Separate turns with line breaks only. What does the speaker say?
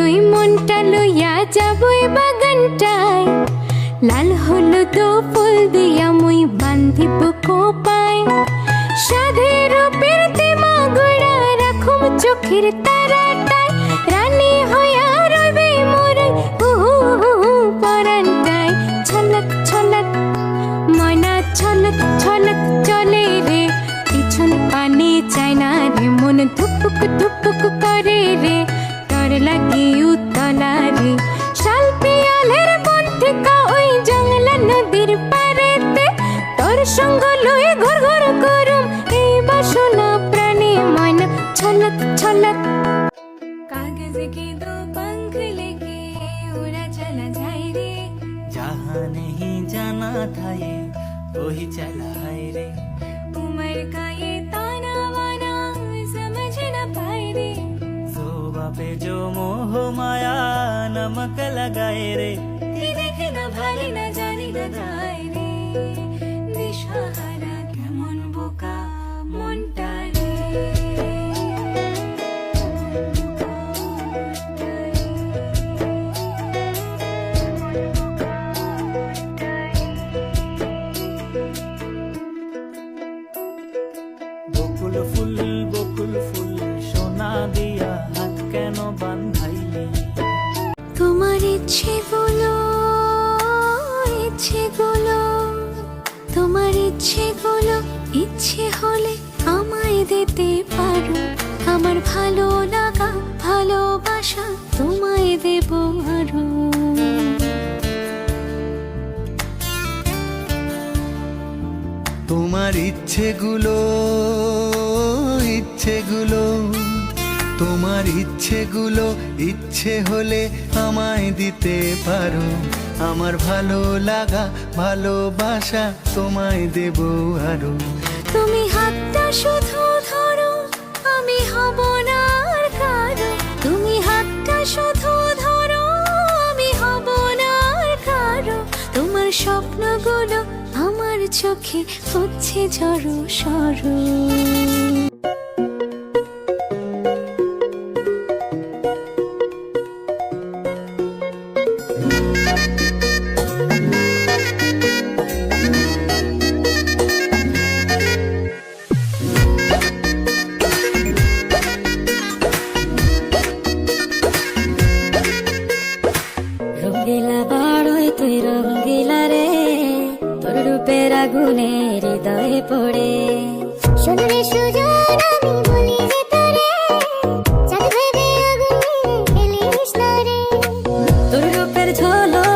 ওই মনটা লইয়া যাবই বাগানটায়, লাল হলুদ ফুল দিয়া মুই বান্ধিব কোপায়। সাধের রূপের তেমা গোড়া রাখুম চোখের তারাটায়, রানী হইয়া রইবে মোরে পরানটায়। ছলক ছলক ময়না ছলক ছলক চলে রে, পিছন পানে চায় না রে, মন ধুপুক ধুপুক করে রে, ডর লাগে উতলা রে। শাল পিয়ালের বন থেকে ওই জংলা নদীর পারেতে, তোর সঙ্গ লয়ে ঘর ঘর করুম এই বাসনা প্রাণে। ময়না ছলক ছলক कागज के दो पंख लेके उड़ा चला जाए रे,
जहाँ नहीं जाना था ये वही चला है रे।
उम्र का ये ताना वाना समझ न पाए रे,
जोबा पे जो मोह माया नमक लगाए रे।
कि देखे न भाले न जाने न दाए रे, दिशाहारा केमन बोका মনটা রে।
বকুল ফুল সোনা দিয়া হাত কেন বান্ধাইলি?
তোমার ইচ্ছেগুলো তোমার ইচ্ছেগুলো ইচ্ছে হলে আমায় দিতে পারো, আমার ভালো লাগা ভালোবাসা তোমায় দেব আরো।
তোমার ইচ্ছেগুলো তোমার ইচ্ছেগুলো ইচ্ছে হলে আমায় দিতে পারো, আমার ভালো লাগা ভালোবাসা তোমায় দেব আরো।
তুমি হাতটা শুধু ধরো, আমি হব না আর কারো। তুমি হাতটা শুধু ধরো, আমি হব না আর কারো। তোমার স্বপ্নগুলো আমার চোখে হচ্ছে ঝড় সরো।
রঙ্গিলা বাড়ই তুই রঙ্গিলা রে, তোর রূপের আগুনে হৃদয়ে পড়ে।
শোন রে সুজন আমি বলি যে তোরে, চাঁদ ভেবে আগুনে খেলিস না রে।
তোর রূপের ঝলক